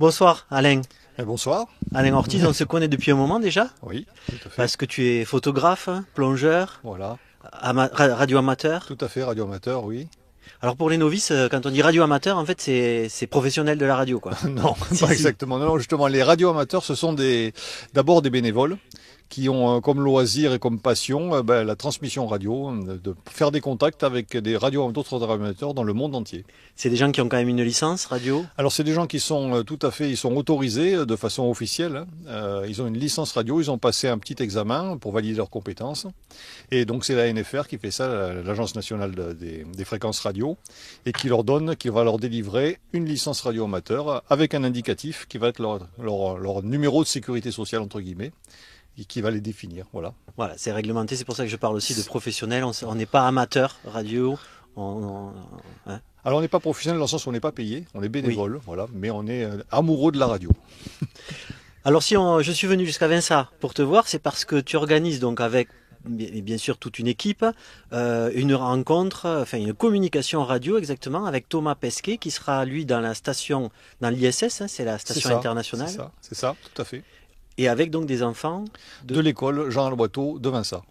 Bonsoir Alain. Bonsoir. Alain Ortiz, on se connaît depuis un moment déjà? Oui, tout à fait. Parce que tu es photographe, plongeur, Voilà. radio amateur. Tout à fait, radio amateur, oui. Alors pour les novices, quand on dit radio amateur, en fait c'est professionnel de la radio, quoi. Non, Si, pas si. exactement. Non, justement, les radios amateurs, ce sont d'abord des bénévoles qui ont comme loisir et comme passion la transmission radio, de faire des contacts avec d'autres radio amateurs dans le monde entier. C'est des gens qui ont quand même une licence radio. Alors c'est des gens qui sont ils sont autorisés de façon officielle, hein. Ils ont une licence radio, ils ont passé un petit examen pour valider leurs compétences. Et donc c'est la NFR qui fait ça, l'Agence nationale des fréquences radio, et qui va leur délivrer une licence radio amateur avec un indicatif qui va être leur numéro de sécurité sociale, entre guillemets, et qui va les définir. Voilà. Voilà, c'est réglementé, c'est pour ça que je parle aussi de professionnel. On n'est pas amateur radio. Hein. Alors on n'est pas professionnel dans le sens où on n'est pas payé, on est bénévole, oui. Voilà, mais on est amoureux de la radio. Alors je suis venu jusqu'à Vinça pour te voir, c'est parce que tu organises donc avec bien sûr toute une équipe, une rencontre, enfin une communication radio exactement avec Thomas Pesquet qui sera lui dans la station, dans l'ISS, hein, c'est la station internationale. C'est ça, tout à fait. Et avec donc des enfants de l'école Jean Alboiteau de Vinça.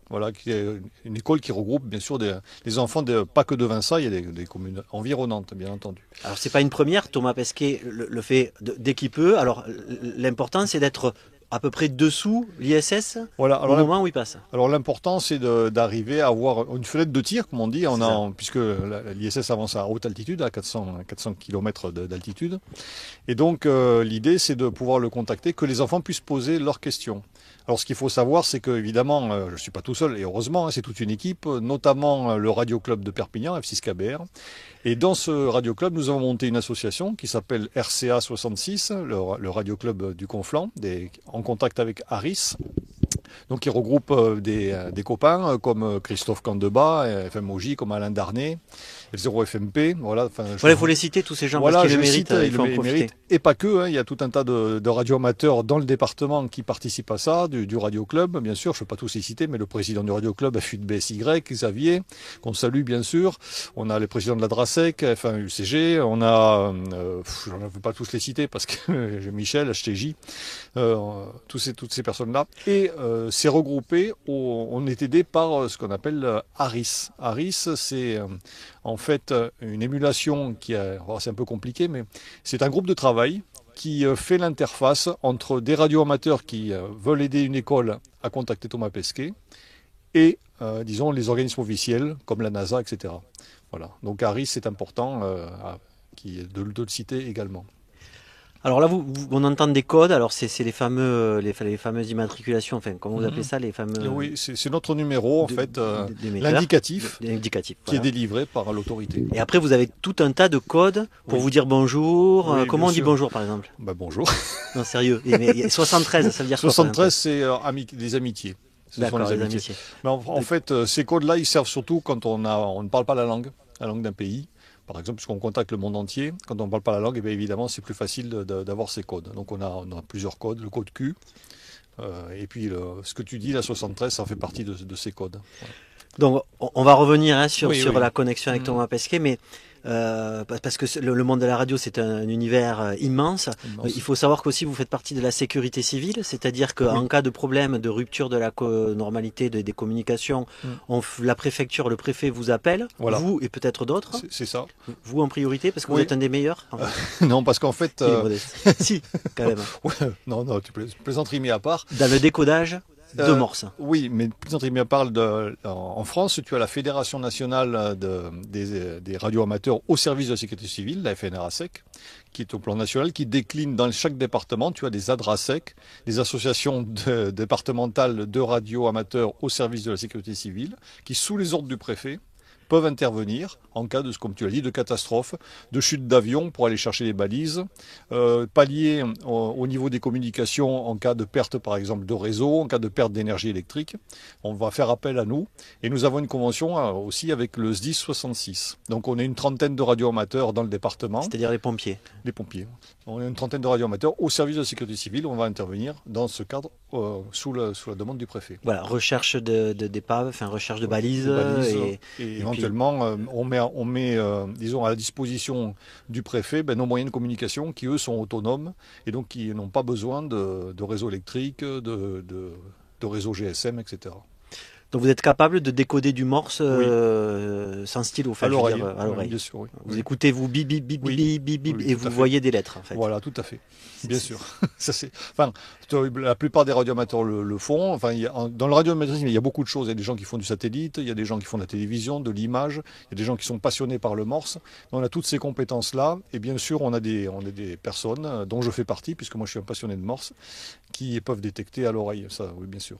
Voilà, qui est une école qui regroupe bien sûr des enfants, pas que de Vinça, il y a des communes environnantes, bien entendu. Alors c'est pas une première, Thomas Pesquet le fait dès qu'il peut. Alors l'important c'est d'être à peu près dessous l'ISS, voilà, au moment où il passe. Alors l'important c'est d'arriver à avoir une fenêtre de tir, comme on dit, puisque l'ISS avance à haute altitude, à 400 km d'altitude. Et donc l'idée c'est de pouvoir le contacter, que les enfants puissent poser leurs questions. Alors ce qu'il faut savoir, c'est que évidemment, je ne suis pas tout seul, et heureusement, c'est toute une équipe, notamment le Radio Club de Perpignan, F6KBR. Et dans ce Radio Club, nous avons monté une association qui s'appelle RCA 66, le Radio Club du Conflent, en contact avec Harris. Donc qui regroupe des copains comme Christophe Candeba, FMOJ, comme Alain Darnay, F0FMP. Voilà, il faut les citer tous ces gens, voilà, parce qu'ils le méritent, il faut en profiter. Et pas que, hein, il y a tout un tas de radio-amateurs dans le département qui participent à ça, du Radio Club, bien sûr, je ne peux pas tous les citer, mais le président du Radio Club, F8BSY, Xavier, qu'on salue bien sûr. On a les présidents de la DRASEC, F1 UCG, on a, je ne veux pas tous les citer parce que j'ai Michel, HTJ, toutes ces personnes-là. Et c'est regroupé, on est aidé par ce qu'on appelle Harris. Harris, c'est en fait une émulation c'est un peu compliqué, mais c'est un groupe de travail qui fait l'interface entre des radioamateurs qui veulent aider une école à contacter Thomas Pesquet et, disons, les organismes officiels comme la NASA, etc. Voilà. Donc Harris, c'est important de le citer également. Alors là, on entend des codes. Alors c'est les fameuses immatriculations. Enfin, comment vous appelez ça, les fameux. Oui, c'est notre numéro en fait, l'indicatif qui est délivré par l'autorité. Et après, vous avez tout un tas de codes pour vous dire bonjour. Oui, comment on dit bonjour, par exemple? Bonjour. Non, sérieux. Mais 73, ça veut dire quoi? 73, c'est des amitiés. D'accord, les amitiés. Mais en fait, ces codes-là, ils servent surtout quand on ne parle pas la langue d'un pays. Par exemple, puisqu'on contacte le monde entier, quand on ne parle pas la langue, évidemment, c'est plus facile d'avoir ces codes. Donc on a plusieurs codes, le code Q, et puis ce que tu dis, la 73, ça fait partie de ces codes. Ouais. Donc on va revenir sur la connexion avec Thomas Pesquet, mais parce que le monde de la radio, c'est un univers immense. Il faut savoir qu'aussi vous faites partie de la sécurité civile, c'est-à-dire qu'en cas de problème, de rupture de la normalité des communications, la préfecture, le préfet vous appelle, vous et peut-être d'autres. C'est ça. Vous en priorité, parce que vous êtes un des meilleurs. Non, parce qu'en fait... Si, quand même. Non, tu plaisanteries mis à part. Dans le décodage de morse. Oui, mais plaisanteries mis à part, en France, tu as la Fédération nationale des radioamateurs au service de la sécurité civile, la FNRASEC, qui est au plan national, qui décline dans chaque département. Tu as des ADRASEC, des associations départementales de radioamateurs au service de la sécurité civile, qui, sous les ordres du préfet, peuvent intervenir en cas de, comme tu l'as dit, de catastrophe, de chute d'avion pour aller chercher les balises, pallier au niveau des communications en cas de perte par exemple de réseau, en cas de perte d'énergie électrique. On va faire appel à nous et nous avons une convention aussi avec le SDIS 66. Donc on est une trentaine de radioamateurs dans le département. C'est-à-dire les pompiers. Les pompiers. On est une trentaine de radioamateurs au service de la sécurité civile. On va intervenir dans ce cadre sous la demande du préfet. Voilà, recherche d'épaves, enfin recherche de balises. Et éventuellement, puis, on met disons, à la disposition du préfet nos moyens de communication qui, eux, sont autonomes et donc qui n'ont pas besoin de réseau électrique, de réseau GSM, etc. Donc vous êtes capable de décoder du morse sans stylo, à l'oreille. Bien sûr, oui. Vous écoutez, vous bip bip bip bip bip bip et vous voyez des lettres en fait. Voilà, tout à fait. Bien sûr. Ça, enfin, la plupart des radioamateurs le font. Enfin, dans le radioamateurisme, il y a beaucoup de choses. Il y a des gens qui font du satellite, il y a des gens qui font de la télévision, de l'image, il y a des gens qui sont passionnés par le morse. On a toutes ces compétences-là. Et bien sûr, on a des personnes, dont je fais partie, puisque moi je suis un passionné de morse, qui peuvent détecter à l'oreille. Ça, oui, bien sûr.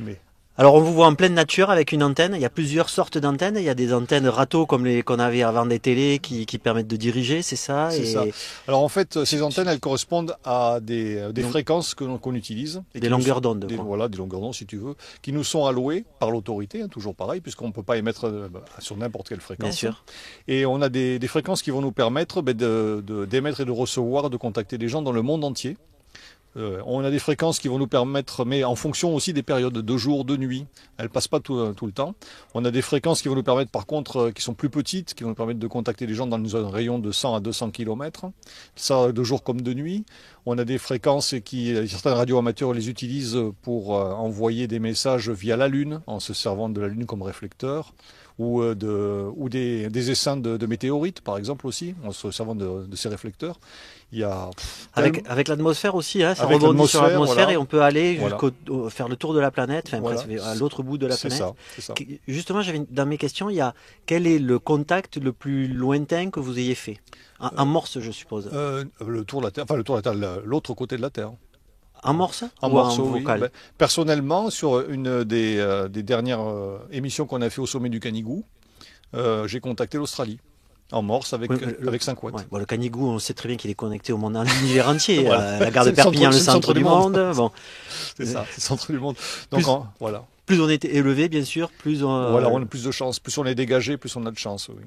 Mais... Alors on vous voit en pleine nature avec une antenne, il y a plusieurs sortes d'antennes, il y a des antennes râteaux comme les qu'on avait avant des télés qui permettent de diriger, c'est ça? C'est ça. Alors en fait, ces antennes, elles correspondent à des fréquences qu'on utilise. Des longueurs d'onde. Voilà, des longueurs d'onde si tu veux, qui nous sont allouées par l'autorité, toujours pareil, puisqu'on ne peut pas émettre sur n'importe quelle fréquence. Bien sûr. Et on a des fréquences qui vont nous permettre d'émettre et de recevoir, de contacter des gens dans le monde entier. On a des fréquences qui vont nous permettre, mais en fonction aussi des périodes de jour, de nuit, elles passent pas tout le temps. On a des fréquences qui vont nous permettre, par contre, qui sont plus petites, qui vont nous permettre de contacter les gens dans un rayon de 100 à 200 km, ça de jour comme de nuit. On a des fréquences certains radioamateurs les utilisent pour envoyer des messages via la Lune, en se servant de la Lune comme réflecteur, ou des essaims de météorites, par exemple aussi, en se servant de ces réflecteurs. Il y a avec l'atmosphère aussi, hein, ça rebondit sur l'atmosphère, voilà. Et on peut aller faire le tour de la planète, enfin presque à l'autre bout de la planète. C'est ça. Justement, dans mes questions, quel est le contact le plus lointain que vous ayez fait? En morse, je suppose. Le tour de la Terre, enfin le tour de la Terre, l'autre côté de la Terre. En morse ou en vocal? Oui. Personnellement, sur une des dernières émissions qu'on a fait au sommet du Canigou, j'ai contacté l'Australie. En morse avec 5 watts. Ouais. Bon, le Canigou, on sait très bien qu'il est connecté au monde, à l'univers entier. Voilà. La gare de Perpignan, le centre du monde. Bon. C'est ça, c'est le centre du monde. Donc, voilà. Plus on est élevé, bien sûr, plus on... Voilà, on a plus de chance. Plus on est dégagé, plus on a de chance, oui.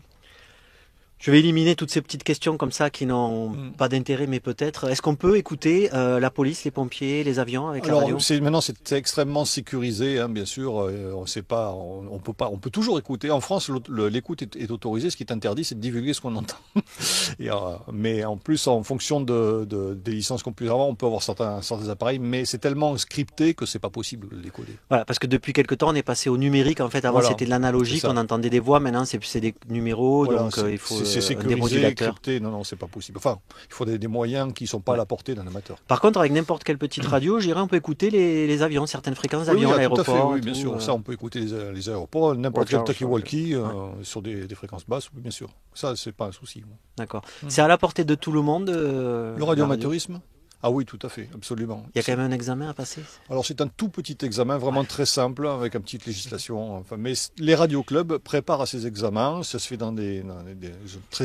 Je vais éliminer toutes ces petites questions comme ça qui n'ont pas d'intérêt, mais peut-être. Est-ce qu'on peut écouter la police, les pompiers, les avions avec la radio? Maintenant, c'est extrêmement sécurisé, hein, bien sûr. On sait pas, on peut toujours écouter. En France, l'écoute est autorisée. Ce qui est interdit, c'est de divulguer ce qu'on entend. Mais en plus, en fonction des licences qu'on peut avoir, on peut avoir certains appareils, mais c'est tellement scripté que c'est pas possible de le décoder. Voilà, parce que depuis quelque temps, on est passé au numérique. En fait, avant, c'était de l'analogique, on entendait des voix. Maintenant, c'est des numéros, voilà, donc il faut. C'est sécurisé, crypté, non, c'est pas possible. Enfin, il faut des moyens qui ne sont pas à la portée d'un amateur. Par contre, avec n'importe quelle petite radio, on peut écouter les avions, certaines fréquences d'avions à l'aéroport. Oui, bien sûr. Ça, on peut écouter les aéroports, n'importe quel talkie-walkie sur des fréquences basses, bien sûr. Ça, c'est pas un souci. D'accord. C'est à la portée de tout le monde le radioamateurisme? Ah oui, tout à fait, absolument. Il y a quand même un examen à passer? Alors c'est un tout petit examen, vraiment très simple, avec une petite législation. Enfin, mais les radioclubs préparent à ces examens, ça se fait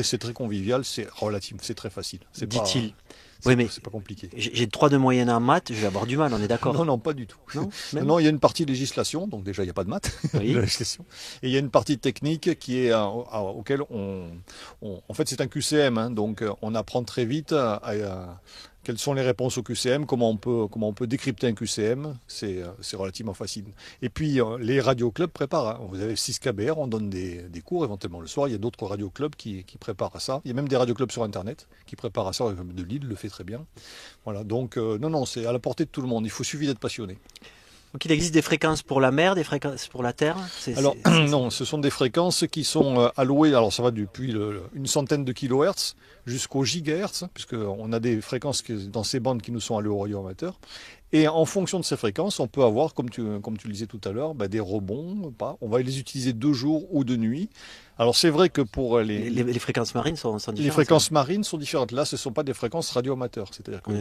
c'est très convivial, c'est relatif, c'est très facile. Dit-il. Oui, mais c'est pas compliqué. J'ai 3 de moyenne en maths, je vais avoir du mal, on est d'accord? Non, pas du tout. Non, il y a une partie législation, donc déjà il n'y a pas de maths, oui. de législation. Et il y a une partie technique qui est auquel en fait c'est un QCM, hein, donc on apprend très vite quelles sont les réponses au QCM, comment on peut décrypter un QCM, c'est relativement facile. Et puis les radioclubs préparent, hein. Vous avez 6KBR, on donne des cours éventuellement le soir, il y a d'autres radioclubs qui préparent à ça. Il y a même des radioclubs sur internet qui préparent à ça, de Lille le fait très bien. Voilà, donc non, c'est à la portée de tout le monde, il suffit d'être passionné. Donc il existe des fréquences pour la mer, des fréquences pour la terre? Alors non, ce sont des fréquences qui sont allouées, alors ça va depuis une centaine de kilohertz jusqu'au gigahertz, puisqu'on a des fréquences dans ces bandes qui nous sont allouées au radioamateur. Et en fonction de ces fréquences, on peut avoir, comme tu le disais tout à l'heure, des rebonds. On va les utiliser de jour ou de nuit. Alors c'est vrai que pour les fréquences marines sont différentes. Les fréquences marines sont différentes. Là, ce ne sont pas des fréquences radioamateurs. C'est-à-dire que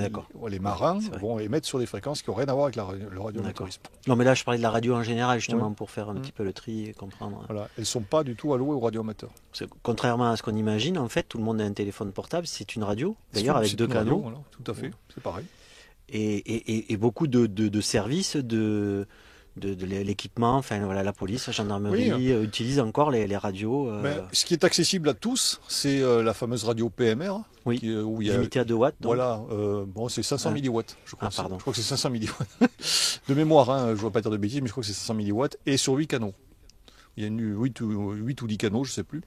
les marins vont émettre sur des fréquences qui n'ont rien à voir avec le radioamateurisme. Non, mais là, je parlais de la radio en général, justement, pour faire un petit peu le tri et comprendre. Voilà, elles ne sont pas du tout allouées au radioamateur. Contrairement à ce qu'on imagine, en fait, tout le monde a un téléphone portable, c'est une radio, d'ailleurs, avec 2 canaux. Voilà, tout à fait, c'est pareil. Et beaucoup de services de de l'équipement. Enfin voilà, la police, la gendarmerie utilise encore les radios. Ce qui est accessible à tous, c'est la fameuse radio PMR. Oui, où il y a limitée à 2 watts. Donc. Voilà, bon, c'est 500 milliwatts, je crois. Pardon. Je crois que c'est 500 milliwatts. De mémoire, je ne veux pas dire de bêtises, mais je crois que c'est 500 milliwatts. Et sur 8 canaux. Il y a 8 ou 10 canaux, je ne sais plus.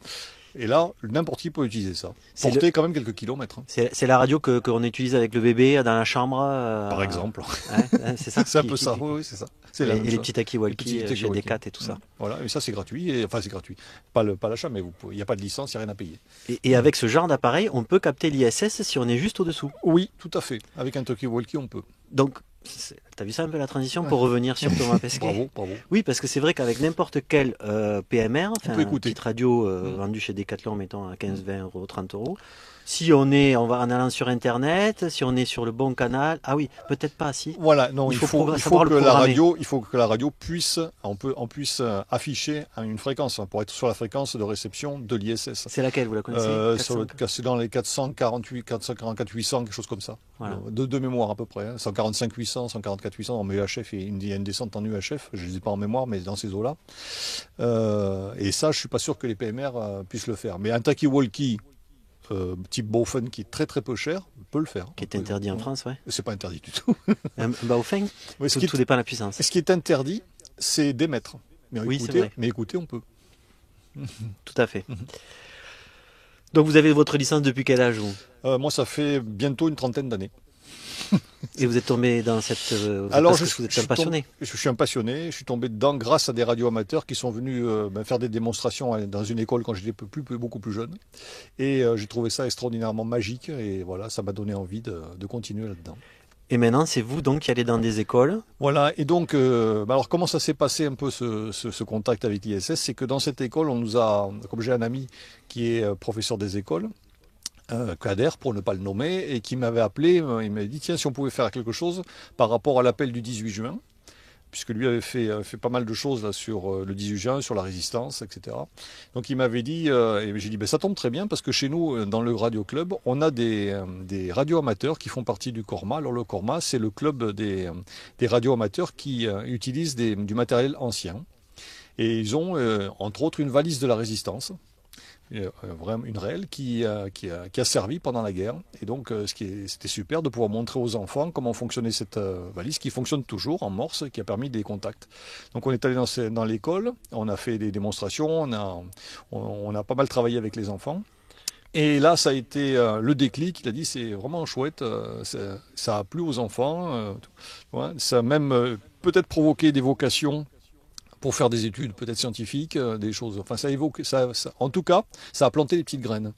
Et là, n'importe qui peut utiliser ça. Porter quand même quelques kilomètres. C'est la radio qu'on utilise avec le bébé dans la chambre. Par exemple. C'est ça. C'est un peu ça, oui, c'est ça. Et les petits talkie-walkie, GD4 et tout ça. Voilà, et ça c'est gratuit. Enfin, c'est gratuit. Pas l'achat, mais il n'y a pas de licence, il n'y a rien à payer. Et avec ce genre d'appareil, on peut capter l'ISS si on est juste au-dessous. Oui, tout à fait. Avec un talkie-walkie, on peut. Donc, t'as vu ça un peu la transition pour revenir sur Thomas Pesquet? Bravo. Oui, parce que c'est vrai qu'avec n'importe quel PMR, enfin une petite radio vendue chez Decathlon, mettons à 15, 20 euros, 30 euros, si on va en allant sur Internet, si on est sur le bon canal, ah oui, peut-être pas, si. Voilà, non, il faut que la radio puisse afficher une fréquence pour être sur la fréquence de réception de l'ISS. C'est laquelle, vous la connaissez? C'est dans les 448, 444, 800, quelque chose comme ça. Voilà. De mémoire à peu près. 145, 800, 144, 800 en UHF, et il y a une descente en UHF, je ne les ai pas en mémoire, mais dans ces eaux-là. Et ça, je ne suis pas sûr que les PMR puissent le faire. Mais un talkie-walkie type Baofeng qui est très très peu cher, peut le faire. Qui est interdit en France, ouais. C'est pas interdit du tout. Un Baofeng, tout dépend de la puissance. Ce qui est interdit, c'est d'émettre. Oui, c'est vrai. Mais écoutez, on peut. Tout à fait. Donc vous avez votre licence depuis quel âge, vous? Moi, ça fait bientôt une trentaine d'années. Et vous êtes tombé dans cette... Alors, vous êtes un passionné. Je suis un passionné. Je suis tombé dedans grâce à des radioamateurs qui sont venus faire des démonstrations dans une école quand j'étais beaucoup plus jeune. Et j'ai trouvé ça extraordinairement magique. Et voilà, ça m'a donné envie de continuer là-dedans. Et maintenant, c'est vous donc qui allez dans des écoles? Voilà, et donc, alors comment ça s'est passé un peu ce contact avec l'ISS? C'est que dans cette école, on nous a, comme j'ai un ami qui est professeur des écoles, Kader pour ne pas le nommer, et qui m'avait appelé, il m'avait dit tiens, si on pouvait faire quelque chose par rapport à l'appel du 18 juin, puisque lui avait fait pas mal de choses là, sur le 18 juin, sur la résistance, etc. Donc il m'avait dit, et j'ai dit ça tombe très bien, parce que chez nous, dans le Radio Club, on a des radioamateurs qui font partie du Corma. Alors le Corma, c'est le club des radioamateurs qui utilisent du matériel ancien. Et ils ont, entre autres, une valise de la résistance. Vraiment une réelle qui a servi pendant la guerre, et donc c'était super de pouvoir montrer aux enfants comment fonctionnait cette valise qui fonctionne toujours en morse, qui a permis des contacts. Donc on est allé dans l'école, on a fait des démonstrations, on a pas mal travaillé avec les enfants. Et là, ça a été le déclic. Il a dit, c'est vraiment chouette, ça a plu aux enfants. Ça a même peut-être provoqué des vocations pour faire des études peut-être scientifiques, des choses. Enfin, ça évoque, en tout cas, ça a planté des petites graines.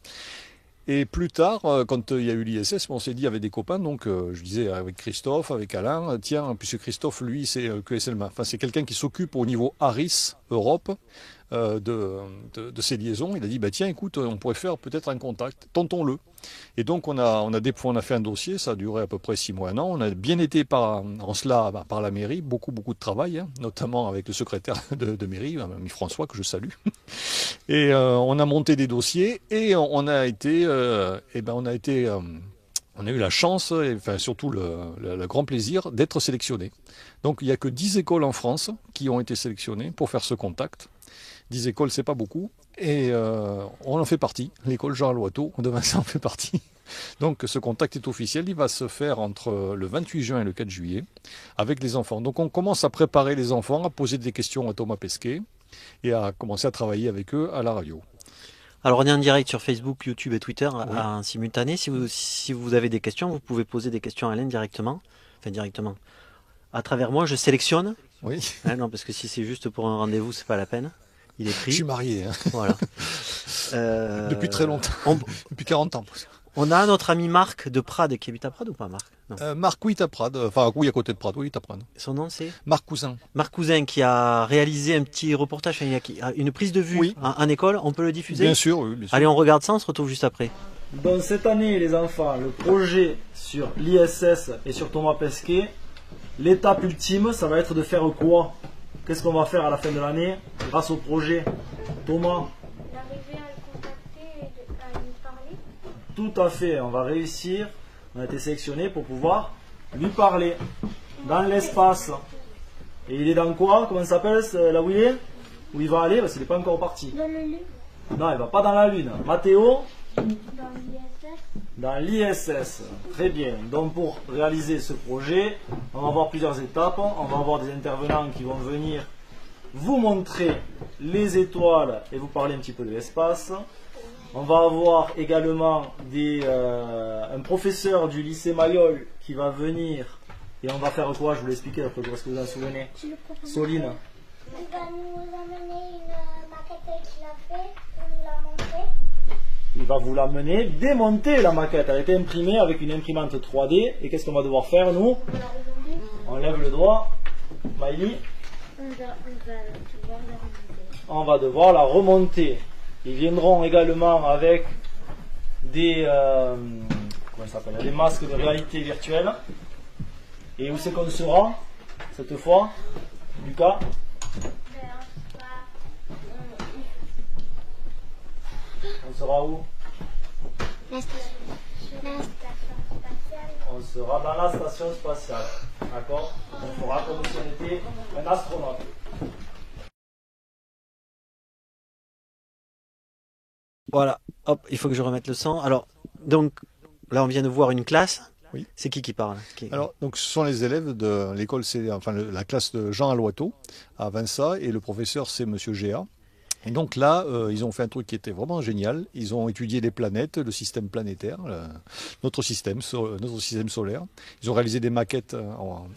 Et plus tard, quand il y a eu l'ISS, on s'est dit avec des copains, donc je disais avec Christophe, avec Alain, tiens, puisque Christophe, lui, c'est QSLMA. Enfin, c'est quelqu'un qui s'occupe au niveau ARIS Europe de ces liaisons. Il a dit, tiens, écoute, on pourrait faire peut-être un contact, tentons-le. Et donc on a fait un dossier, ça a duré à peu près 6 mois, 1 an. On a bien été par la mairie, beaucoup de travail, notamment avec le secrétaire de mairie, ami François, que je salue. Et on a monté des dossiers, et on a eu la chance, et enfin surtout le grand plaisir d'être sélectionné. Donc il n'y a que 10 écoles en France qui ont été sélectionnées pour faire ce contact. 10 écoles, c'est pas beaucoup. Et on en fait partie. L'école Jean Loiseau de Vincent en fait partie. Donc ce contact est officiel. Il va se faire entre le 28 juin et le 4 juillet avec les enfants. Donc on commence à préparer les enfants, à poser des questions à Thomas Pesquet et à commencer à travailler avec eux à la radio. Alors on est en direct sur Facebook, YouTube et Twitter en simultané. Si vous avez des questions, vous pouvez poser des questions à Alain directement. Enfin directement. À travers moi, je sélectionne. Oui. Non, parce que si c'est juste pour un rendez-vous, c'est pas la peine. Il est pris. Je suis marié. Voilà. Depuis très longtemps. Depuis 40 ans. On a notre ami Marc de Prades qui habite à Prades ou pas, Marc? Marc, oui, à Prades. Enfin, oui, à côté de Prades, oui, à Prades. Son nom, c'est Marc Cousin. Marc Cousin, qui a réalisé un petit reportage, une prise de vue en école. On peut le diffuser? Bien sûr, oui. Bien sûr. Allez, on regarde ça, on se retrouve juste après. Donc cette année, les enfants, le projet sur l'ISS et sur Thomas Pesquet, l'étape ultime, ça va être de faire quoi? Qu'est-ce qu'on va faire à la fin de l'année grâce au projet? Thomas? D'arriver à le contacter et à lui parler. Tout à fait, on va réussir. On a été sélectionné pour pouvoir lui parler dans l'espace. Et il est dans quoi? Comment ça s'appelle là où il est? Où il va aller? Parce qu'il n'est pas encore parti. Dans le lieu. Non, il va pas dans la Lune. Mathéo? Dans l'ISS. Dans l'ISS. Très bien. Donc pour réaliser ce projet, on va avoir plusieurs étapes. On va avoir des intervenants qui vont venir vous montrer les étoiles et vous parler un petit peu de l'espace. On va avoir également un professeur du lycée Mayol qui va venir et on va faire quoi? Je vous l'ai expliqué après, est-ce que vous en souvenez? Soline. Il va nous amener une maquette qu'il a fait, pour nous la montrer. Il va vous l'amener, démonter la maquette. Elle a été imprimée avec une imprimante 3D. Et qu'est-ce qu'on va devoir faire, nous? On lève le doigt. Maïli. On va devoir la remonter. Ils viendront également avec des masques de réalité virtuelle. Et où c'est qu'on sera cette fois, Lucas? On sera où? La station spatiale. On sera dans la station spatiale. D'accord? On fera comme si on était un astronaute. Voilà, hop, il faut que je remette le son. Alors, donc, là, on vient de voir une classe. Oui. C'est qui parle? Alors, donc, ce sont les élèves de l'école, la classe de Jean Aloiseau à Vinça, et le professeur, c'est Monsieur Géa. Et donc là, ils ont fait un truc qui était vraiment génial. Ils ont étudié les planètes, le système planétaire, notre système solaire. Ils ont réalisé des maquettes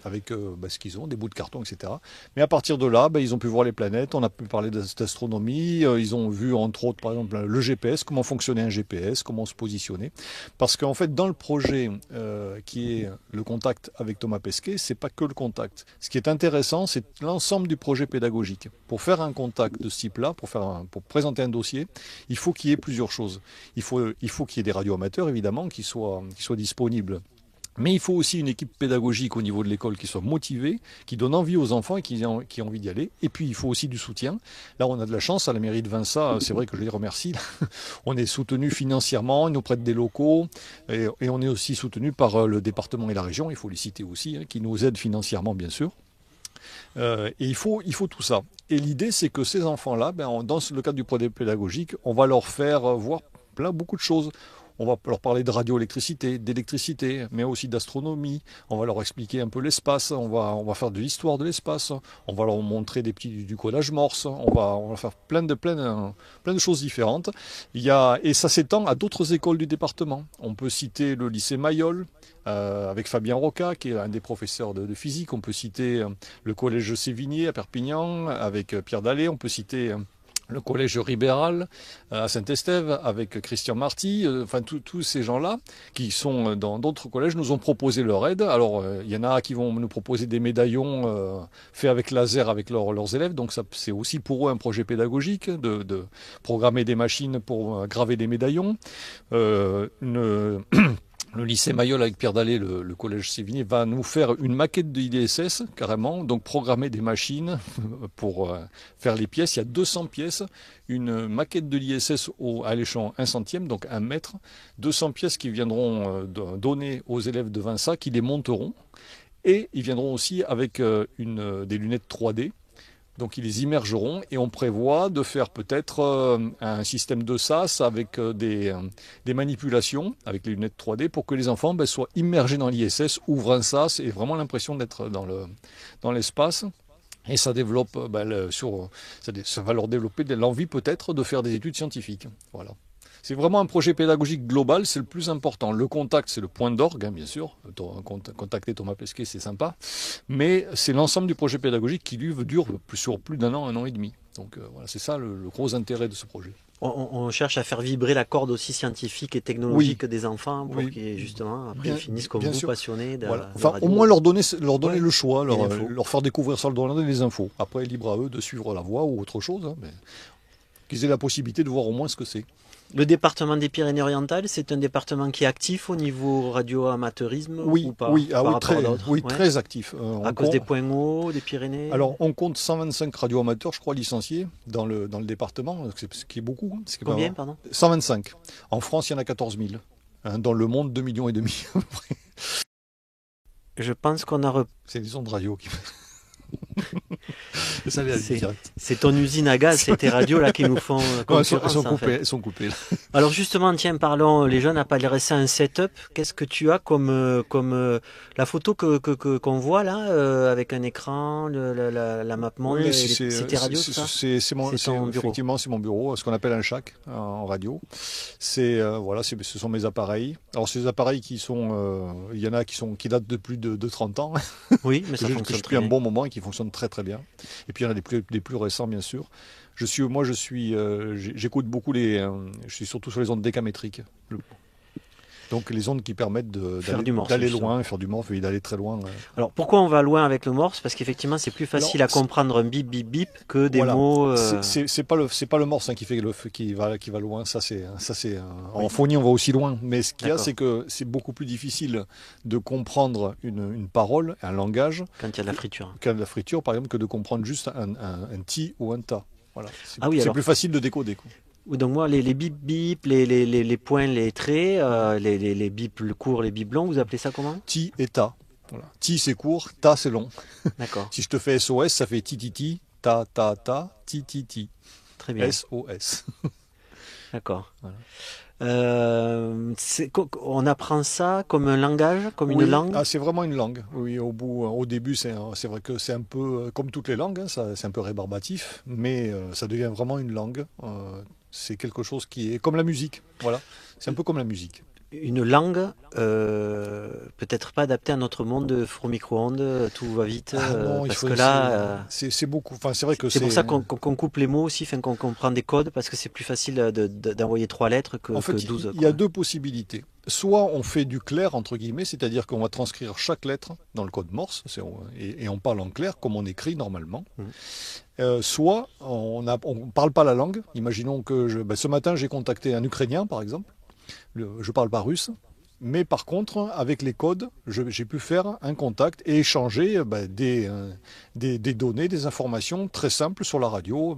avec ce qu'ils ont, des bouts de carton, etc. Mais à partir de là, ils ont pu voir les planètes, on a pu parler d'astronomie. Ils ont vu, entre autres, par exemple, le GPS, comment fonctionnait un GPS, comment se positionner. Parce qu'en fait, dans le projet qui est le contact avec Thomas Pesquet, c'est pas que le contact. Ce qui est intéressant, c'est l'ensemble du projet pédagogique. Pour faire un contact de ce type-là, pour présenter un dossier, il faut qu'il y ait plusieurs choses. Il faut qu'il y ait des radioamateurs, évidemment, qui soient disponibles. Mais il faut aussi une équipe pédagogique au niveau de l'école qui soit motivée, qui donne envie aux enfants et qui a envie d'y aller. Et puis, il faut aussi du soutien. Là, on a de la chance à la mairie de Vinça. C'est vrai que je les remercie. On est soutenu financièrement, ils nous prêtent des locaux. Et on est aussi soutenu par le département et la région, il faut les citer aussi, qui nous aident financièrement, bien sûr. Et il faut tout ça. Et l'idée, c'est que ces enfants-là, dans le cadre du projet pédagogique, on va leur faire voir beaucoup de choses. On va leur parler de radioélectricité, d'électricité, mais aussi d'astronomie. On va leur expliquer un peu l'espace. On va faire de l'histoire de l'espace. On va leur montrer du codage Morse. On va faire plein de choses différentes. Et ça s'étend à d'autres écoles du département. On peut citer le lycée Mayol, avec Fabien Roca, qui est un des professeurs de physique. On peut citer le collège Sévigné à Perpignan, avec Pierre Dallet. On peut citer le collège Ribéral à Saint-Estève avec Christian Marty, tous ces gens-là qui sont dans d'autres collèges nous ont proposé leur aide. Alors il y en a qui vont nous proposer des médaillons faits avec laser avec leurs élèves, donc ça c'est aussi pour eux un projet pédagogique de programmer des machines pour graver des médaillons. Le lycée Mayol avec Pierre Dallet, le collège Sévigné, va nous faire une maquette de l'ISS, carrément, donc programmer des machines pour faire les pièces. Il y a 200 pièces, une maquette de l'ISS à l'échelon 1 centième, donc 1 mètre, 200 pièces qui viendront donner aux élèves de Vinça, qui les monteront, et ils viendront aussi avec des lunettes 3D. Donc ils les immergeront et on prévoit de faire peut-être un système de sas avec des manipulations avec les lunettes 3D pour que les enfants soient immergés dans l'ISS, ouvrent un sas et vraiment l'impression d'être dans l'espace. Et ça développe, ça va leur développer l'envie peut-être de faire des études scientifiques. Voilà. C'est vraiment un projet pédagogique global, c'est le plus important. Le contact, c'est le point d'orgue, bien sûr. Contacter Thomas Pesquet, c'est sympa. Mais c'est l'ensemble du projet pédagogique qui, lui, dure sur plus d'un an, 1 an et demi. Donc voilà, c'est ça le gros intérêt de ce projet. On cherche à faire vibrer la corde aussi scientifique et technologique des enfants pour qu'ils, justement, après, ils finissent comme vous, passionnés de radio. Au moins leur donner le choix, leur faire découvrir ça, leur donner les infos. Après, libre à eux de suivre la voie ou autre chose. Mais qu'ils aient la possibilité de voir au moins ce que c'est. Le département des Pyrénées-Orientales, c'est un département qui est actif au niveau radio-amateurisme ou pas? Très actif. À cause des points hauts, des Pyrénées? Alors, on compte 125 radioamateurs, je crois, licenciés dans le département, ce qui est beaucoup. Combien, pardon? 125. En France, il y en a 14 000. Dans le monde, 2,5 millions à peu près. Je pense qu'on a... C'est des ondes radio qui... Ça vient direct. C'est ton usine à gaz, c'est tes radios là qui nous font concurrence. Elles sont coupées. Là. Alors justement, tiens, parlons, les jeunes appelleraient un setup. Qu'est-ce que tu as comme la photo qu'on voit là, avec un écran, la map monde, c'est tes radios, ça? Effectivement, c'est mon bureau, ce qu'on appelle un shack en radio. Voilà, ce sont mes appareils. Alors ces appareils qui sont, il y en a qui datent de plus de 30 ans. Oui, mais ça fonctionne très bien. Depuis un bon moment et qui fonctionnent très très bien. Et puis il y en a des plus récents bien sûr. J'écoute beaucoup je suis surtout sur les ondes décamétriques. Donc les ondes qui permettent d'aller loin, faire du morse, d'aller très loin. Alors pourquoi on va loin avec le morse? Parce qu'effectivement c'est plus facile à comprendre un bip bip bip que des mots. C'est pas le morse qui va loin. Ça c'est en phonie on va aussi loin. Mais ce qu'il y a c'est que c'est beaucoup plus difficile de comprendre une parole, un langage. Quand il y a de la friture. Quand il y a de la friture par exemple que de comprendre juste un ti ou un ta. Voilà. C'est plus facile de décoder. Donc moi, les bip bip, les points, les traits, les bips courts, les bips longs, vous appelez ça comment? Ti et ta. Voilà. Ti c'est court, ta c'est long. D'accord. Si je te fais SOS, ça fait ti ti ti, ta ta ta, ti ti ti. Très bien. SOS. D'accord. Voilà. On apprend ça comme un langage, comme une langue? C'est vraiment une langue. Oui, au début, c'est vrai que c'est un peu comme toutes les langues, c'est un peu rébarbatif, mais ça devient vraiment une langue. C'est quelque chose qui est comme la musique. Voilà, c'est un peu comme la musique. Une langue, peut-être pas adaptée à notre monde four micro-ondes, tout va vite. Non, parce que là, c'est beaucoup. Enfin, c'est vrai que c'est pour ça qu'on coupe les mots aussi, qu'on prend des codes, parce que c'est plus facile d'envoyer 3 lettres que 12. Il y a 2 possibilités. Soit on fait du clair entre guillemets, c'est-à-dire qu'on va transcrire chaque lettre dans le code Morse et on parle en clair comme on écrit normalement. Soit on parle pas la langue. Imaginons que ce matin j'ai contacté un Ukrainien par exemple. Je parle pas russe, mais par contre, avec les codes, j'ai pu faire un contact et échanger des données, des informations très simples sur la radio,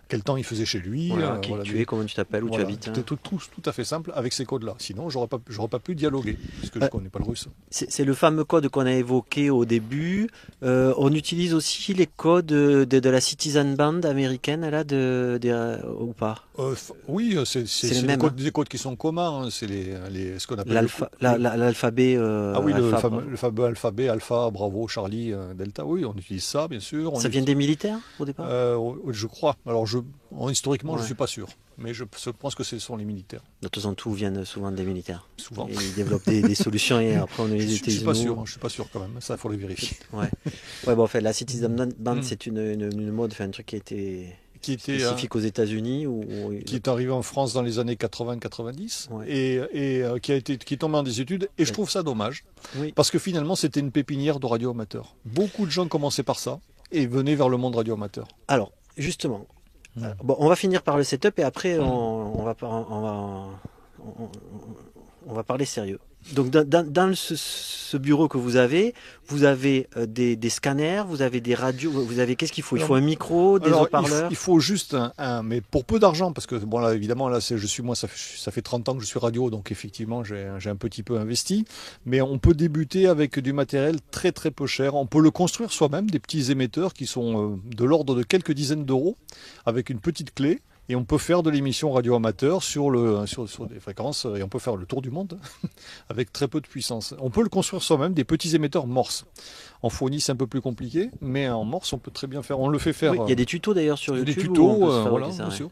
quel temps il faisait chez lui, qui tu es, comment tu t'appelles, où tu habites. C'était tout à fait simple avec ces codes-là. Sinon, j'aurais pas pu dialoguer, parce que je ne connais pas le russe. C'est le fameux code qu'on a évoqué au début. On utilise aussi les codes de la Citizen Band américaine, là, ou pas? Oui, c'est des codes qui sont communs. C'est ce qu'on appelle l'alphabet. Le fameux alphabet, alpha, bravo, Charlie, delta. Oui, on utilise ça, bien sûr. Ça vient des militaires au départ? Je crois. Alors, historiquement, je ne suis pas sûr. Mais je pense que ce sont les militaires. De toute façon, tout vient souvent des militaires. Souvent. Et ils développent des solutions et après on les utilise. Je suis pas sûr quand même. Ça, il faut le vérifier. En fait, la Citizen Band, c'est une mode, un truc qui était spécifique aux États-Unis qui est arrivé en France dans les années 80-90 et qui est tombé en désuétude et je trouve ça dommage parce que finalement c'était une pépinière de radio amateur. Beaucoup de gens commençaient par ça et venaient vers le monde radio amateur. Alors justement, on va finir par le setup et après on va parler sérieux. Donc dans ce bureau que vous avez des scanners, vous avez des radios, qu'est-ce qu'il faut? Il faut un micro, des haut-parleurs. Il faut juste mais pour peu d'argent, parce que bon là évidemment là ça fait 30 ans que je suis radio, donc effectivement j'ai un petit peu investi, mais on peut débuter avec du matériel très très peu cher. On peut le construire soi-même, des petits émetteurs qui sont de l'ordre de quelques dizaines d'euros, avec une petite clé. Et on peut faire de l'émission radio amateur sur des fréquences, et on peut faire le tour du monde avec très peu de puissance. On peut le construire soi-même, des petits émetteurs Morse. En phonie, c'est un peu plus compliqué, mais en Morse, on peut très bien faire. On le fait faire. Oui, il y a des tutos d'ailleurs sur YouTube. Des tutos, bien sûr.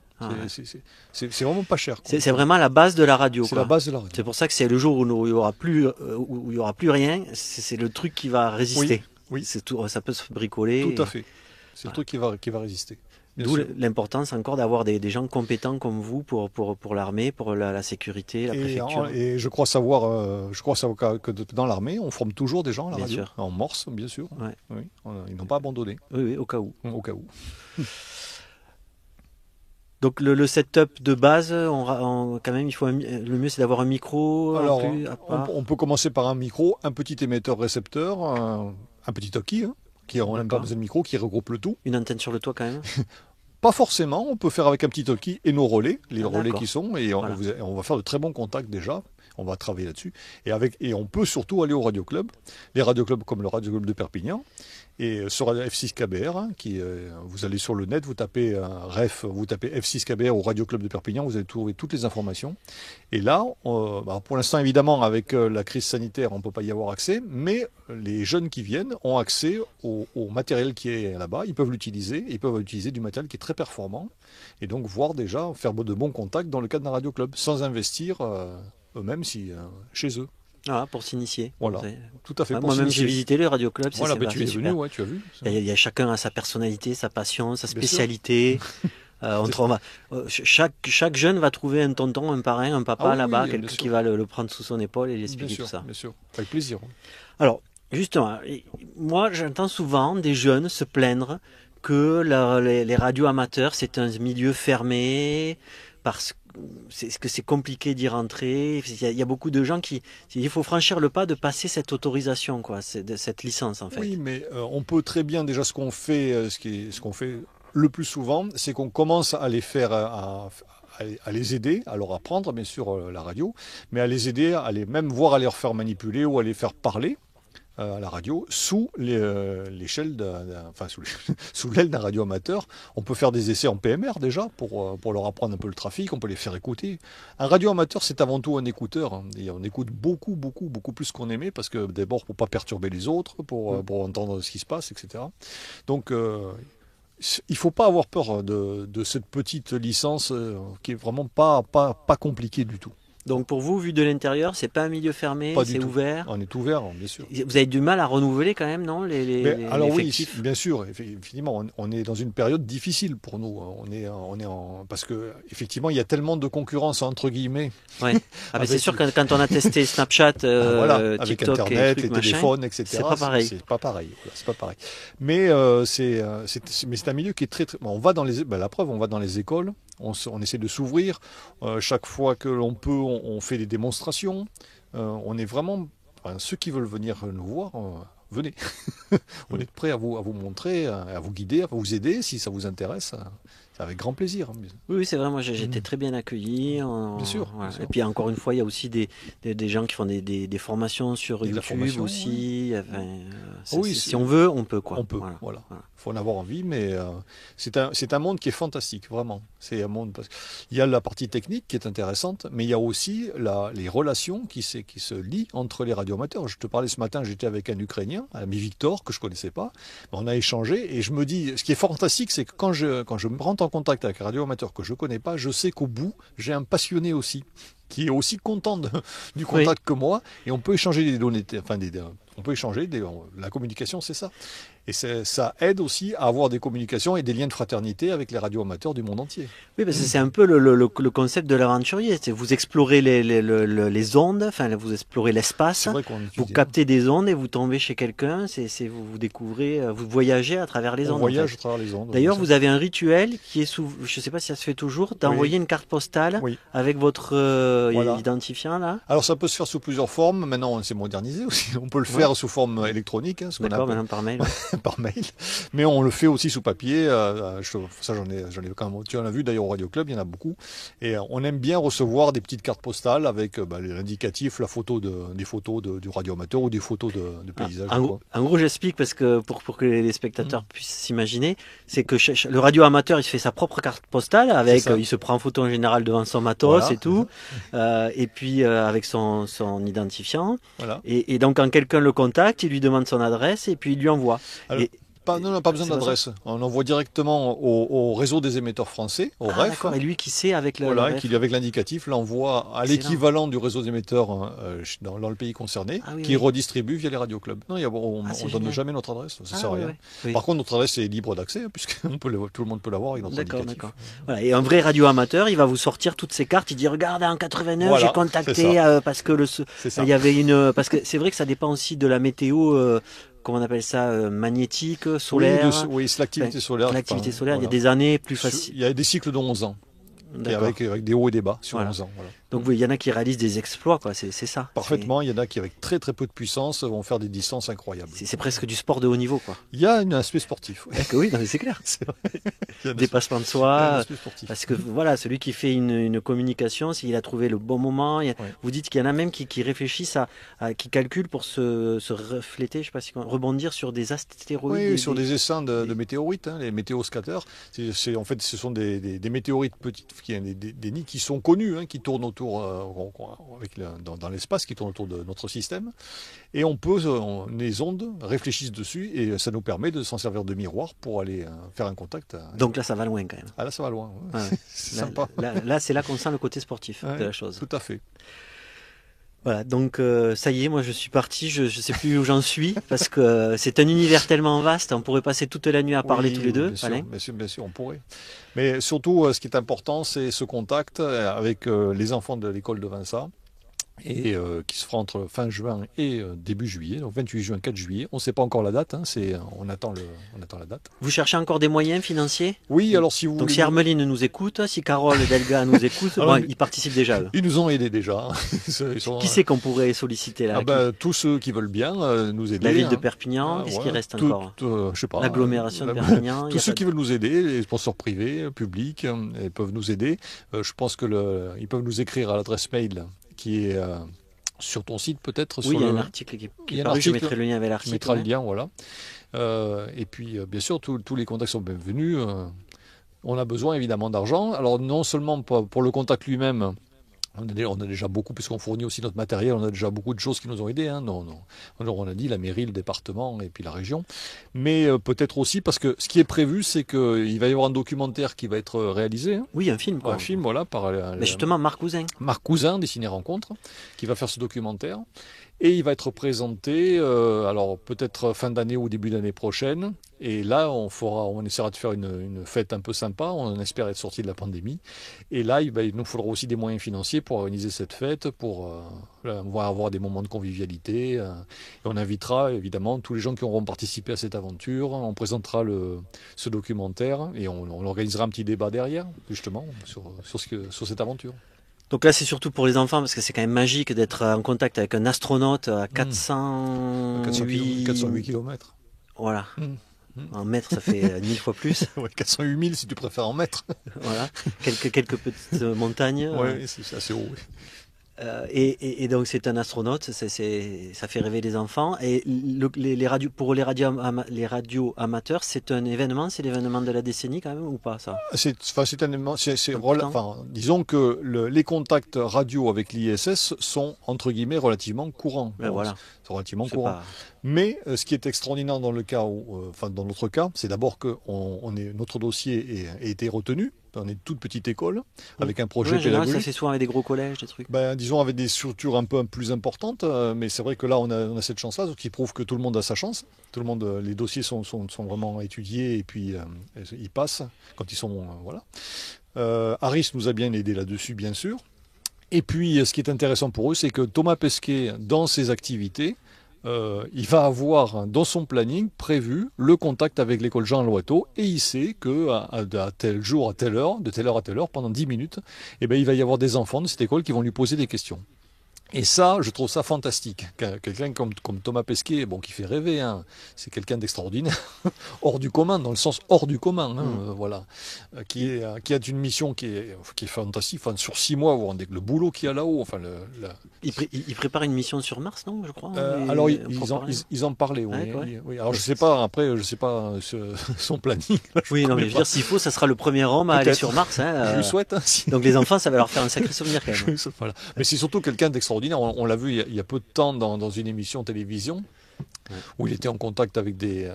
C'est vraiment pas cher. C'est vraiment la base de la radio. C'est la base de la radio. C'est pour ça que c'est le jour où il y aura plus rien. C'est le truc qui va résister. Oui. C'est tout. Ça peut se bricoler. Tout à fait. C'est le truc qui va résister. D'où l'importance encore d'avoir des gens compétents comme vous pour l'armée, pour la sécurité, la préfecture. Et je crois savoir que dans l'armée, on forme toujours des gens à la radio. En Morse, bien sûr. Ouais. Oui, ils n'ont pas abandonné. Oui, au cas où. Au cas où. Donc le setup de base, quand même, le mieux c'est d'avoir un micro. Alors, on peut commencer par un micro, un petit émetteur-récepteur, un petit Toki, on n'a pas besoin de micro, qui regroupe le tout. Une antenne sur le toit quand même? Pas forcément, on peut faire avec un petit Toki et nos relais, les relais qui sont, et on va faire de très bons contacts déjà. On va travailler là-dessus. Et on peut surtout aller au radioclub. Les radioclubs comme le radioclub de Perpignan. Et sur F6KBR, vous allez sur le net, vous tapez vous tapez F6KBR au radioclub de Perpignan, vous allez trouver toutes les informations. Et là, pour l'instant, évidemment, avec la crise sanitaire, on ne peut pas y avoir accès, mais les jeunes qui viennent ont accès au matériel qui est là-bas. Ils peuvent l'utiliser, du matériel qui est très performant, et donc faire de bons contacts dans le cadre d'un radioclub, sans investir eux-mêmes chez eux. Ah, pour s'initier. Voilà, tout à fait. Moi-même, j'ai visité le radioclub. Voilà, tu es venu, ouais, tu as vu. Il y a chacun a sa personnalité, sa passion, sa spécialité. Chaque jeune va trouver un tonton, un parrain, un papa là-bas, quelqu'un qui va le prendre sous son épaule et lui expliquer tout ça. Bien sûr, avec plaisir. Alors, justement, moi, j'entends souvent des jeunes se plaindre que les radios amateurs, c'est un milieu fermé, parce que c'est compliqué d'y rentrer. Il y a beaucoup de gens il faut franchir le pas de passer cette autorisation, cette licence en fait. Oui, mais on peut très bien déjà ce qu'on fait le plus souvent, c'est qu'on commence à les faire, à les aider, à leur apprendre bien sûr la radio, mais à les aider, à les leur faire manipuler ou à les faire parler à la radio sous l'échelle sous l'aile d'un radio amateur. On peut faire des essais en PMR déjà pour leur apprendre un peu le trafic, on peut les faire écouter. Un radio amateur, c'est avant tout un écouteur, hein, et on écoute beaucoup plus qu'on aimait, parce que d'abord pour pas perturber les autres, pour entendre ce qui se passe, etc. Donc il faut pas avoir peur de cette petite licence qui est vraiment pas compliquée du tout. Donc pour vous, vu de l'intérieur, c'est pas un milieu fermé, c'est ouvert. On est ouvert, bien sûr. Vous avez du mal à renouveler quand même, non, alors effectifs? Oui, bien sûr. Effectivement, on est dans une période difficile pour nous. Parce que effectivement, il y a tellement de concurrence entre guillemets. Ouais. Mais c'est sûr que quand on a testé Snapchat, avec TikTok, Internet, les téléphones, etc. C'est pas pareil. C'est pas pareil. Voilà, c'est pas pareil. Mais c'est un milieu qui est très. On va dans la preuve, on va dans les écoles. On essaie de s'ouvrir. Chaque fois que l'on peut, on fait des démonstrations. On est vraiment... ceux qui veulent venir nous voir, venez. On est prêt à vous montrer, à vous guider, à vous aider si ça vous intéresse. Avec grand plaisir. Oui, c'est vrai, moi j'ai été très bien accueilli. Bien sûr. Et puis encore une fois, il y a aussi des gens qui font des formations sur YouTube aussi. Oui. Si on veut, on peut. On peut, voilà. Il faut en avoir envie, mais c'est un monde qui est fantastique, vraiment. C'est un monde il y a la partie technique qui est intéressante, mais il y a aussi les relations qui se lient entre les radioamateurs. Je te parlais ce matin, j'étais avec un Ukrainien, un ami Victor, que je connaissais pas. On a échangé et je me dis, ce qui est fantastique, c'est que quand je me rentre en contact avec un radioamateur que je connais pas, je sais qu'au bout, j'ai un passionné aussi, qui est aussi content du contact que moi, et on peut échanger des données, on peut échanger la communication, c'est ça. Et ça aide aussi à avoir des communications et des liens de fraternité avec les radioamateurs du monde entier. Oui, parce que c'est un peu le concept de l'aventurier. Vous explorez les ondes, vous explorez l'espace, vous captez des ondes et vous tombez chez quelqu'un, vous découvrez, vous voyagez à travers les ondes. On voyage à travers les ondes. D'ailleurs, vous avez un rituel qui est je ne sais pas si ça se fait toujours, d'envoyer une carte postale avec votre identifiant là. Alors ça peut se faire sous plusieurs formes. Maintenant, on s'est modernisé aussi. On peut le faire sous forme électronique. D'accord, maintenant par mail. Par mail, mais on le fait aussi sous papier. Ça, j'en ai quand même. Tu en as vu d'ailleurs au Radio Club, il y en a beaucoup. Et on aime bien recevoir des petites cartes postales avec l'indicatif, des photos du radioamateur ou des photos de paysages. En gros, j'explique parce que pour que les spectateurs puissent s'imaginer, c'est que le radioamateur, il se fait sa propre carte postale avec, il se prend en photo en général devant son matos et tout, et puis avec son identifiant. Voilà. Et donc quand quelqu'un le contacte, il lui demande son adresse et puis il lui envoie. Alors, pas besoin d'adresse. On envoie directement au réseau des émetteurs français, au REF. D'accord. Et lui qui sait avec le REF. Qui avec l'indicatif l'envoie à l'équivalent du réseau des émetteurs dans le pays concerné, qui redistribue via les radioclubs. Non, on ne donne jamais notre adresse, ça sert à rien. Oui. Par contre, notre adresse est libre d'accès, puisque tout le monde peut l'avoir avec notre indicatif. D'accord. Voilà. Et un vrai radio-amateur, il va vous sortir toutes ces cartes, il dit regarde, en 89, j'ai contacté parce que il y avait parce que c'est vrai que ça dépend aussi de la météo. Comment on appelle ça, magnétique, solaire. Oui, c'est l'activité solaire. L'activité solaire, il y a des années plus faciles. Il y a des cycles de 11 ans. Avec des hauts et des bas sur 11 ans. Voilà. Donc il y en a qui réalisent des exploits, quoi. C'est ça. Parfaitement, il y en a qui avec très très peu de puissance vont faire des distances incroyables. C'est presque du sport de haut niveau, quoi. Il y a un aspect sportif. Oui, non, mais c'est clair. Dépassement de soi. Parce que voilà, celui qui fait une communication, s'il a trouvé le bon moment, vous dites qu'il y en a même qui réflechissent qui calculent pour se refléter, je sais pas si rebondir sur des astéroïdes. Oui, sur des essaims de météorites, hein, les météoscateurs. En fait, ce sont des météorites petites, des nids qui sont connus, hein, qui tournent autour dans l'espace, qui tournent autour de notre système. Et les ondes réfléchissent dessus et ça nous permet de s'en servir de miroir pour aller faire un contact. Donc là, ça va loin quand même. Ah là, ça va loin. Ouais. C'est sympa. Là, c'est là qu'on sent le côté sportif de la chose. Tout à fait. Voilà, donc ça y est, moi je suis parti, je sais plus où j'en suis, parce que c'est un univers tellement vaste, on pourrait passer toute la nuit à parler tous les deux. Bien sûr, on pourrait. Mais surtout, ce qui est important, c'est ce contact avec les enfants de l'école de Vinça, et qui se fera entre fin juin et début juillet, donc 28 juin, 4 juillet. On ne sait pas encore la date, hein, on attend la date. Vous cherchez encore des moyens financiers? Oui, alors si vous Donc si Hermeline nous écoute, si Carole Delga nous écoute, ils participent déjà. Eux. Ils nous ont aidés déjà. Qui c'est qu'on pourrait solliciter là? Tous ceux qui veulent bien nous aider. La ville de Perpignan, qu'est-ce qui reste encore? Je sais pas. L'agglomération de Perpignan. Tous ceux qui veulent nous aider, les sponsors privés, publics, ils peuvent nous aider. Je pense qu'ils peuvent nous écrire à l'adresse mail qui est sur ton site peut-être. Oui, il y a un article qui est paru, je mettrai le lien avec l'article. Je mettrai le lien, voilà. Et puis, bien sûr, tous les contacts sont bienvenus. On a besoin évidemment d'argent. Alors, non seulement pour le contact lui-même, on a déjà beaucoup, puisqu'on fournit aussi notre matériel, on a déjà beaucoup de choses qui nous ont aidés. Hein. Alors, on a dit la mairie, le département et puis la région. Mais peut-être aussi parce que ce qui est prévu, c'est qu'il va y avoir un documentaire qui va être réalisé. Hein. Oui, un film. Quoi. Un film, voilà. Mais justement, Marc Cousin. Marc Cousin, des Ciné-Rencontres, qui va faire ce documentaire. Et il va être présenté, alors peut-être fin d'année ou début d'année prochaine. Et là, on essaiera de faire une fête un peu sympa. On espère être sorti de la pandémie. Et là, il nous faudra aussi des moyens financiers pour organiser cette fête, on va avoir des moments de convivialité. Et on invitera évidemment tous les gens qui auront participé à cette aventure. On présentera ce documentaire et on organisera un petit débat derrière, justement, sur cette aventure. Donc là, c'est surtout pour les enfants, parce que c'est quand même magique d'être en contact avec un astronaute à 408 km. Voilà. En mètres, ça fait 1000 fois plus. Ouais, 408 000 si tu préfères en mètres. Voilà. Quelques petites montagnes. Oui, c'est assez haut. Oui. Et donc c'est un astronaute, ça fait rêver les enfants. Et pour les radios amateurs, c'est un événement, c'est l'événement de la décennie quand même ou pas ça? C'est un événement. Disons que les contacts radio avec l'ISS sont entre guillemets relativement courants. Voilà. C'est relativement courant. Mais ce qui est extraordinaire dans dans notre cas, c'est d'abord que notre dossier a été retenu. On est une toute petite école avec un projet pédagogique. Ça fait souvent avec des gros collèges, des trucs. Disons avec des structures un peu plus importantes, mais c'est vrai que là on a cette chance-là, ce qui prouve que tout le monde a sa chance. Tout le monde, les dossiers sont vraiment étudiés et puis ils passent quand ils sont voilà. Harris nous a bien aidé là-dessus, bien sûr. Et puis ce qui est intéressant pour eux, c'est que Thomas Pesquet, dans ses activités, il va avoir dans son planning prévu le contact avec l'école Jean Loiseau et il sait que à tel jour, à telle heure, de telle heure à telle heure, pendant 10 minutes, il va y avoir des enfants de cette école qui vont lui poser des questions. Et ça, je trouve ça fantastique. Quelqu'un comme Thomas Pesquet, qui fait rêver, hein. C'est quelqu'un d'extraordinaire, hors du commun, dans le sens hors du commun, hein, voilà, qui a une mission qui est fantastique. Enfin, sur 6 mois, vous rendez le boulot qu'il y a là-haut. Enfin, il prépare une mission sur Mars, non, je crois. Alors ils en parlaient, oui. Oui. Alors je sais pas. Après, je sais pas son planning. Là, oui, non, mais je veux dire, s'il faut, ça sera le premier homme à aller sur Mars. Hein, je le souhaite. Hein, Donc les enfants, ça va leur faire un sacré souvenir quand même. Voilà. Mais c'est surtout quelqu'un d'extraordinaire. On l'a vu il y a peu de temps dans une émission télévision où il était en contact avec des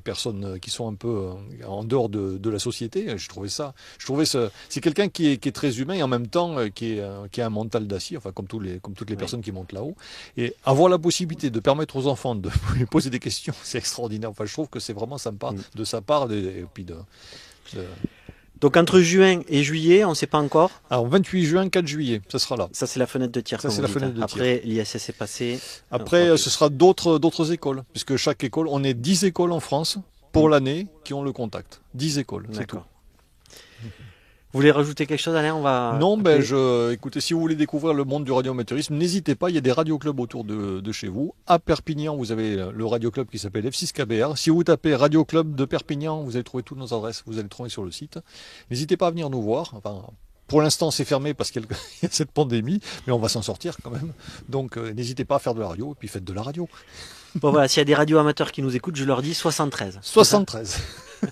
personnes qui sont un peu en dehors de la société. C'est quelqu'un qui est très humain et en même temps qui a un mental d'acier, enfin comme toutes les personnes qui montent là-haut. Et avoir la possibilité de permettre aux enfants de lui poser des questions, c'est extraordinaire. Enfin, je trouve que c'est vraiment sympa de sa part et puis Donc entre juin et juillet, on ne sait pas encore. Alors 28 juin, 4 juillet, ça sera là. Ça c'est la fenêtre de tir. Ça c'est la fenêtre de tir. Après l'ISS est passé. Après ce sera d'autres écoles, puisque chaque école, on est 10 écoles en France pour l'année qui ont le contact. 10 écoles, c'est tout. Vous voulez rajouter quelque chose, Alain? Non, écoutez, si vous voulez découvrir le monde du radioamateurisme, n'hésitez pas, il y a des radioclubs autour de chez vous. À Perpignan, vous avez le radioclub qui s'appelle F6KBR. Si vous tapez radioclub de Perpignan, vous allez trouver toutes nos adresses, vous allez trouver sur le site. N'hésitez pas à venir nous voir. Enfin, pour l'instant, c'est fermé parce qu'il y a cette pandémie, mais on va s'en sortir quand même. Donc, n'hésitez pas à faire de la radio, et puis faites de la radio. Bon voilà, s'il y a des radio amateurs qui nous écoutent, je leur dis 73. 73.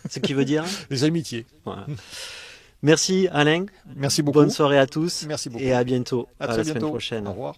Ce qui veut dire les amitiés. Voilà. Merci Alain. Merci beaucoup. Bonne soirée à tous. Merci beaucoup. Et à bientôt. À très bientôt. Semaine prochaine. Au revoir.